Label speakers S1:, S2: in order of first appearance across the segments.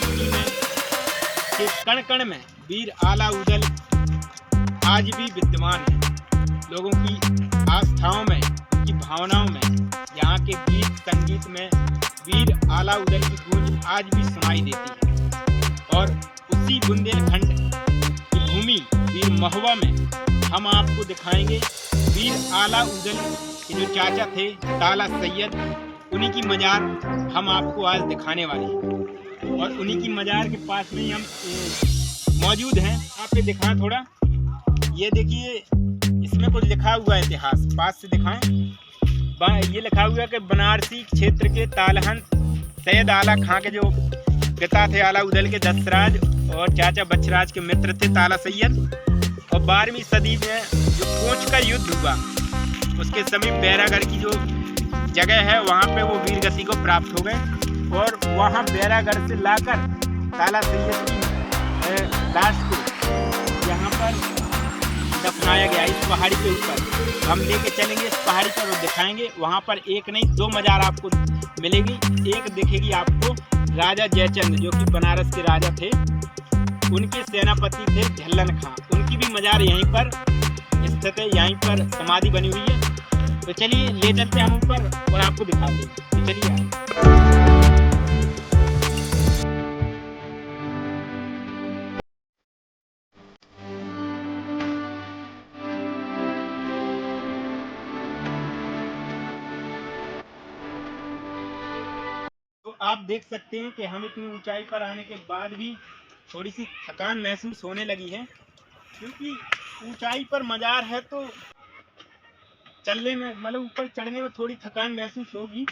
S1: मिट्टी में के कण कण में वीर आला उदल आज भी विद्यमान है। लोगों की आस्थाओं में, उनकी भावनाओं में, यहाँ के गीत संगीत में वीर आला उदल की गूंज आज भी सुनाई देती है। और उसी बुंदेलखंड की भूमि वीर महुआ में हम आपको दिखाएंगे वीर आला उदल के जो चाचा थे ताला सैयद, उन्हीं की मजार हम आपको आज दिखाने वाले हैं। और उन्हीं की मजार के पास में हम मौजूद हैं। आपको दिखाएं थोड़ा, ये देखिए इसमें कुछ लिखा हुआ है इतिहास, पास से दिखाएं। ये लिखा हुआ है कि बनारसी क्षेत्र के तालहन सैयद आला खां के जो पिता थे आला उदल के दशराज और चाचा बच्छराज के मित्र थे ताला सैयद। और 12वीं सदी में जो कोच का युद्ध हुआ उसके समीप बैरागढ़ की जो जगह है वहाँ पे वो वीर गति को प्राप्त हो गए और वहाँ बैरागढ़ से लाकर ताला सैयद की लाश को यहाँ पर दफनाया गया। इस पहाड़ी के ऊपर हम लेके चलेंगे, इस पहाड़ी पर वो दिखाएंगे। वहाँ पर एक नहीं 2 मजार आपको मिलेगी। एक दिखेगी आपको राजा जयचंद जो कि बनारस के राजा थे, उनके सेनापति थे झल्लन खां, उनकी भी मजार यहीं पर स्थित है, यहीं पर समाधि बनी हुई है। तो चलिए ले चलते हैं हम ऊपर और आपको दिखाते हैं। तो चलिए तो आप देख सकते हैं कि हम इतनी ऊंचाई पर आने के बाद भी थोड़ी सी थकान महसूस होने लगी है, क्योंकि ऊंचाई पर मजार है तो चलने में मतलब ऊपर चढ़ने में थोड़ी थकान महसूस होगी।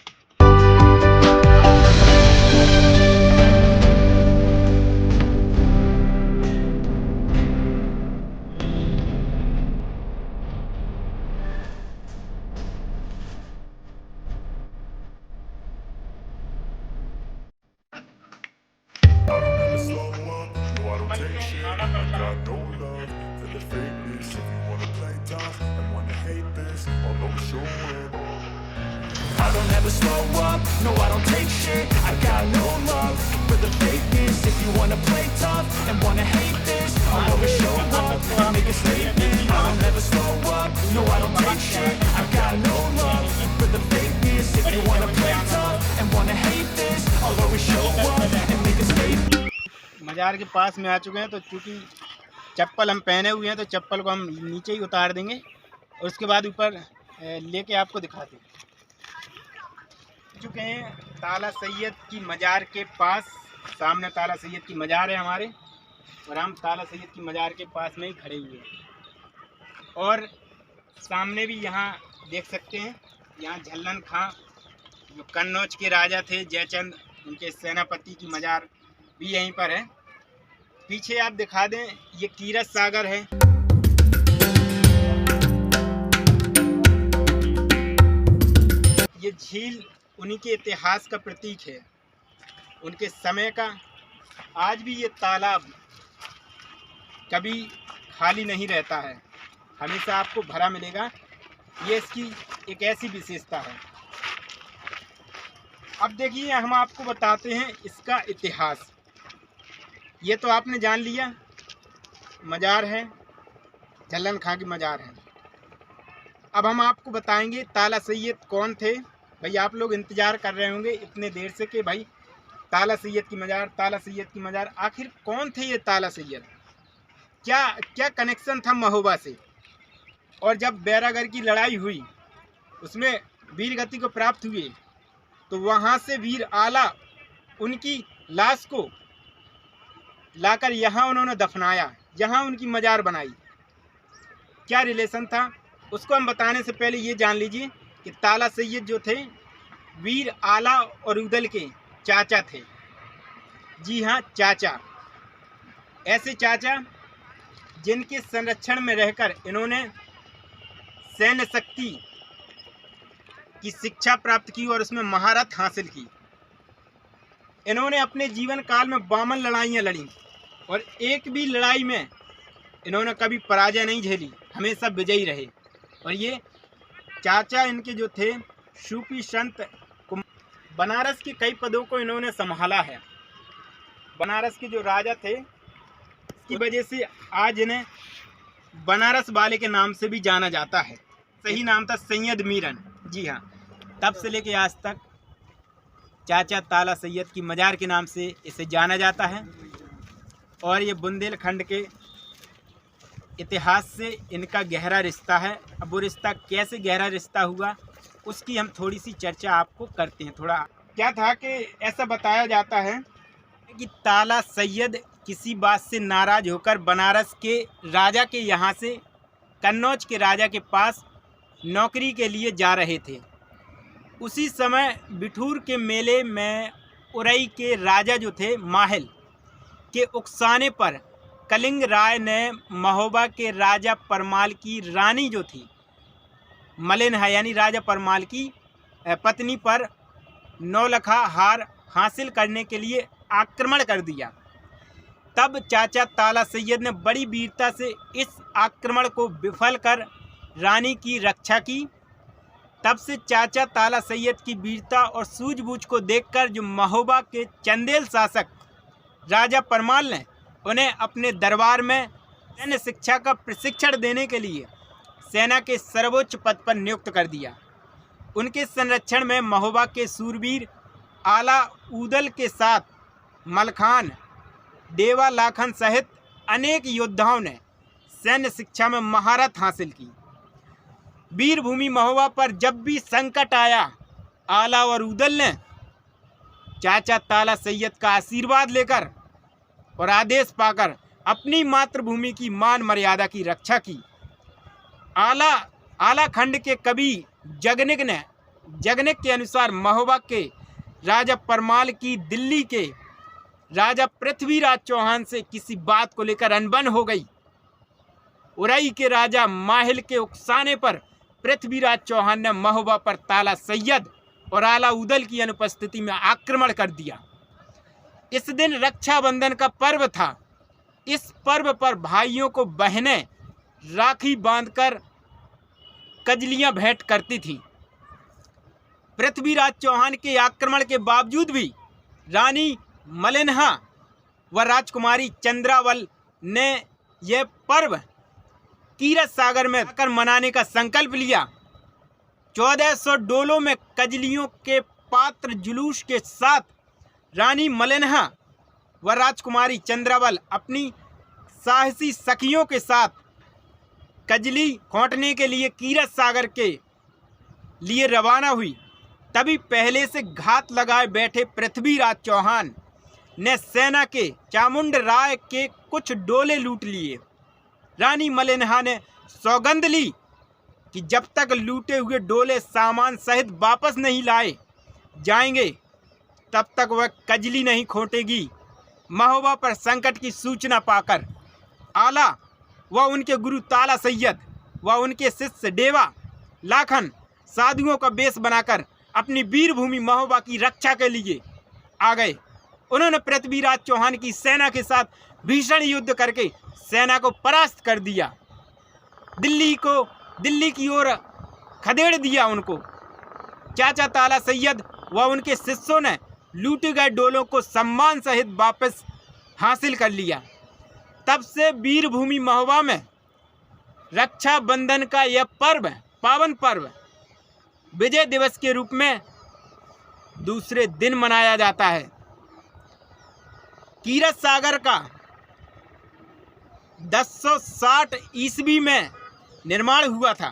S2: I don't ever slow up, no I don't take shit. I got no love for the fakeness. If you wanna play tough and wanna hate this, I'll always show up and make a statement. I don't ever slow up, no I don't take shit. I got no love for the fakeness. If you wanna play tough and wanna hate this, I'll always show up and make a statement.
S1: मजार के पास में आ चुके हैं, तो चूंकि चप्पल हम पहने हुए हैं तो चप्पल को हम नीचे ही उतार देंगे और उसके बाद ऊपर लेके आपको दिखाते हैं। चुके हैं ताला सैयद की मजार के पास, सामने ताला सैयद की मजार है हमारे, और हम ताला सैयद की मजार के पास में ही खड़े हुए हैं। और सामने भी यहाँ देख सकते हैं, यहाँ झल्लन खां जो कन्नौज के राजा थे जयचंद, उनके सेनापति की मजार भी यहीं पर है। पीछे आप दिखा दें, ये कीरत सागर है। ये झील उन्हीं के इतिहास का प्रतीक है, उनके समय का। आज भी ये तालाब कभी खाली नहीं रहता है, हमेशा आपको भरा मिलेगा। ये इसकी एक ऐसी विशेषता है। अब देखिए हम आपको बताते हैं इसका इतिहास। ये तो आपने जान लिया, मजार है, झल्लन खां की मजार है। अब हम आपको बताएंगे ताला सैयद कौन थे। भाई आप लोग इंतज़ार कर रहे होंगे इतने देर से कि भाई ताला सैयद की मजार, ताला सैयद की मजार, आखिर कौन थे ये ताला सैयद, क्या क्या कनेक्शन था महोबा से। और जब बैरागढ़ की लड़ाई हुई उसमें वीर गति को प्राप्त हुए तो वहाँ से वीर आला उनकी लाश को लाकर यहाँ उन्होंने दफनाया, यहाँ उनकी मजार बनाई। क्या रिलेशन था उसको हम बताने से पहले ये जान लीजिए कि ताला सैयद जो थे वीर आला और उदल के चाचा थे। जी हाँ, चाचा। ऐसे चाचा जिनके संरक्षण में रहकर इन्होंने सैन्य शक्ति की शिक्षा प्राप्त की और उसमें महारत हासिल की। इन्होंने अपने जीवन काल में 52 लड़ाइयाँ लड़ी और एक भी लड़ाई में इन्होंने कभी पराजय नहीं झेली, हमेशा विजयी रहे। और ये चाचा इनके जो थे सूफी संत, बनारस के कई पदों को इन्होंने संभाला है। बनारस के जो राजा थे, इसकी वजह से आज इन्हें बनारस वाले के नाम से भी जाना जाता है। सही नाम था सैयद मीरन। जी हाँ, तब से लेके आज तक चाचा ताला सैयद की मज़ार के नाम से इसे जाना जाता है। और ये बुंदेलखंड के इतिहास से इनका गहरा रिश्ता है। अब वो रिश्ता कैसे गहरा रिश्ता हुआ उसकी हम थोड़ी सी चर्चा आपको करते हैं। थोड़ा क्या था कि ऐसा बताया जाता है कि ताला सैयद किसी बात से नाराज़ होकर बनारस के राजा के यहाँ से कन्नौज के राजा के पास नौकरी के लिए जा रहे थे। उसी समय बिठूर के मेले में उरई के राजा जो थे माहिल के उकसाने पर कलिंग राय ने महोबा के राजा परमाल की रानी जो थी मलिनहा यानी राजा परमाल की पत्नी पर नौलखा हार हासिल करने के लिए आक्रमण कर दिया। तब चाचा ताला सैयद ने बड़ी वीरता से इस आक्रमण को विफल कर रानी की रक्षा की। तब से चाचा ताला सैयद की वीरता और सूझबूझ को देखकर जो महोबा के चंदेल शासक राजा परमाल ने उन्हें अपने दरबार में सैन्य शिक्षा का प्रशिक्षण देने के लिए सेना के सर्वोच्च पद पर नियुक्त कर दिया। उनके संरक्षण में महोबा के सूरवीर आला उदल के साथ मलखान देवा लाखन सहित अनेक योद्धाओं ने सैन्य शिक्षा में महारत हासिल की। वीरभूमि महोबा पर जब भी संकट आया, आला और उदल ने चाचा ताला सैयद का आशीर्वाद लेकर और आदेश पाकर अपनी मातृभूमि की मान मर्यादा की रक्षा की। आला खंड के कवि जगनिक के अनुसार महोबा के राजा परमाल की दिल्ली के राजा पृथ्वीराज चौहान से किसी बात को लेकर अनबन हो गई। उरई के राजा माहिल के उकसाने पर पृथ्वीराज चौहान ने महोबा पर ताला सैयद और आला उदल की अनुपस्थिति में आक्रमण कर दिया। इस दिन रक्षाबंधन का पर्व था। इस पर्व पर भाइयों को बहनें राखी बांधकर कजलियां भेंट करती थी। पृथ्वीराज चौहान के आक्रमण के बावजूद भी रानी मलिनहा व राजकुमारी चंद्रावल ने यह पर्व कीरत सागर में आकर मनाने का संकल्प लिया। 1400 डोलों में कजलियों के पात्र जुलूस के साथ रानी मलिनहा व राजकुमारी चंद्रावल अपनी साहसी सखियों के साथ कजली खोंटने के लिए कीरत सागर के लिए रवाना हुई। तभी पहले से घात लगाए बैठे पृथ्वीराज चौहान ने सेना के चामुंड राय के कुछ डोले लूट लिए। रानी मलिनहा ने सौगंध ली कि जब तक लूटे हुए डोले सामान सहित वापस नहीं लाए जाएंगे तब तक वह कजली नहीं खोटेगी। महोबा पर संकट की सूचना पाकर आला व उनके गुरु ताला सैयद व उनके शिष्य देवा लाखन साधुओं का वेश बनाकर अपनी वीरभूमि महोबा की रक्षा के लिए आ गए। उन्होंने पृथ्वीराज चौहान की सेना के साथ भीषण युद्ध करके सेना को परास्त कर दिया। दिल्ली की ओर खदेड़ दिया उनको। चाचा ताला सैयद व उनके शिष्यों ने लूटे गए डोलों को सम्मान सहित वापस हासिल कर लिया। तब से वीरभूमि महोबा में रक्षाबंधन का यह पर्व पावन पर्व विजय दिवस के रूप में दूसरे दिन मनाया जाता है। कीरत सागर का 1060 ईस्वी में निर्माण हुआ था।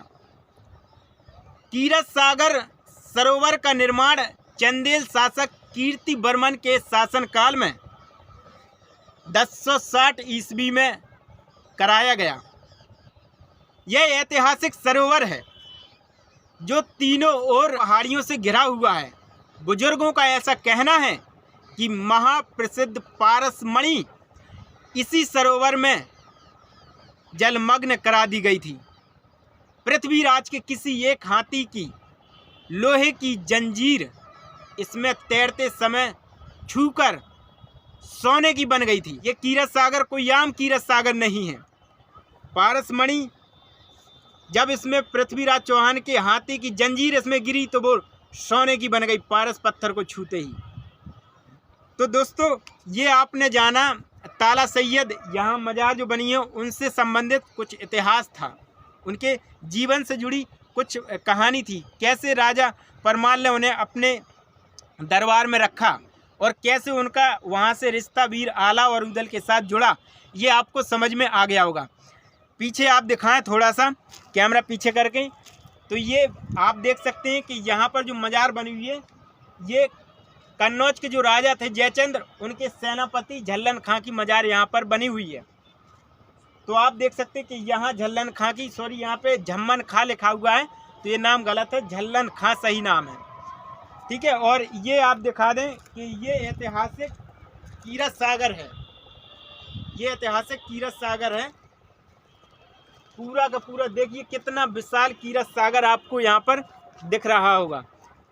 S1: कीरत सागर सरोवर का निर्माण चंदेल शासक कीर्ति वर्मन के शासनकाल में 1060 ईस्वी में कराया गया। यह ऐतिहासिक सरोवर है जो तीनों ओर पहाड़ियों से घिरा हुआ है। बुजुर्गों का ऐसा कहना है कि महाप्रसिद्ध पारसमणि इसी सरोवर में जलमग्न करा दी गई थी। पृथ्वीराज के किसी एक हाथी की लोहे की जंजीर इसमें तैरते समय छूकर सोने की बन गई थी। ये कीरत सागर कोई आम कीरत सागर नहीं है। पारसमणि जब इसमें पृथ्वीराज चौहान के हाथी की जंजीर इसमें गिरी तो वो सोने की बन गई पारस पत्थर को छूते ही। तो दोस्तों ये आपने जाना ताला सैयद यहाँ मज़ार जो बनी है उनसे संबंधित कुछ इतिहास था, उनके जीवन से जुड़ी कुछ कहानी थी, कैसे राजा परमाल ने उन्हें अपने दरबार में रखा और कैसे उनका वहाँ से रिश्ता वीर आला और उदल के साथ जुड़ा, ये आपको समझ में आ गया होगा। पीछे आप दिखाएं थोड़ा सा कैमरा पीछे करके, तो ये आप देख सकते हैं कि यहाँ पर जो मज़ार बनी हुई है ये कन्नौज के जो राजा थे जयचंद्र, उनके सेनापति झल्लन खां की मज़ार यहाँ पर बनी हुई है। तो आप देख सकते हैं कि यहाँ झल्लन खां की, सॉरी यहाँ पे झम्मन खां लिखा हुआ है, तो ये नाम गलत है, झल्लन खां सही नाम है, ठीक है। और ये आप दिखा दें कि ये ऐतिहासिक कीरत सागर है, ये ऐतिहासिक कीरत सागर है, पूरा का पूरा देखिए कितना विशाल कीरत सागर आपको यहाँ पर दिख रहा होगा,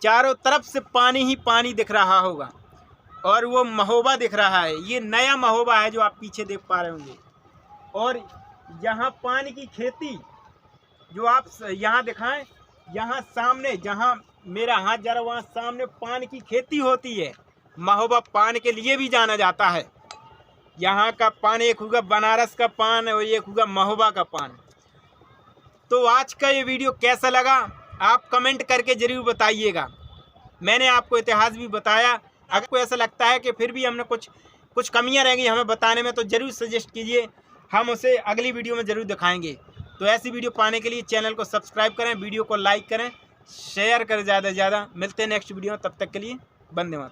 S1: चारों तरफ से पानी ही पानी दिख रहा होगा और वो महोबा दिख रहा है, ये नया महोबा है जो आप पीछे देख पा रहे होंगे। और यहाँ पानी की खेती जो आप यहाँ दिखाएं, यहाँ सामने जहाँ मेरा हाथ जा रहा है वहाँ सामने पान की खेती होती है। महोबा पान के लिए भी जाना जाता है। यहाँ का पान एक होगा बनारस का पान और एक होगा महोबा का पान। तो आज का ये वीडियो कैसा लगा आप कमेंट करके ज़रूर बताइएगा। मैंने आपको इतिहास भी बताया, अगर आपको ऐसा लगता है कि फिर भी हमने कुछ कमियां रह गई हमें बताने में तो ज़रूर सजेस्ट कीजिए, हम उसे अगली वीडियो में ज़रूर दिखाएंगे। तो ऐसी वीडियो पाने के लिए चैनल को सब्सक्राइब करें, वीडियो को लाइक करें, शेयर करें ज़्यादा से ज़्यादा। मिलते हैं नेक्स्ट वीडियो में, तब तक के लिए वंदे मातरम।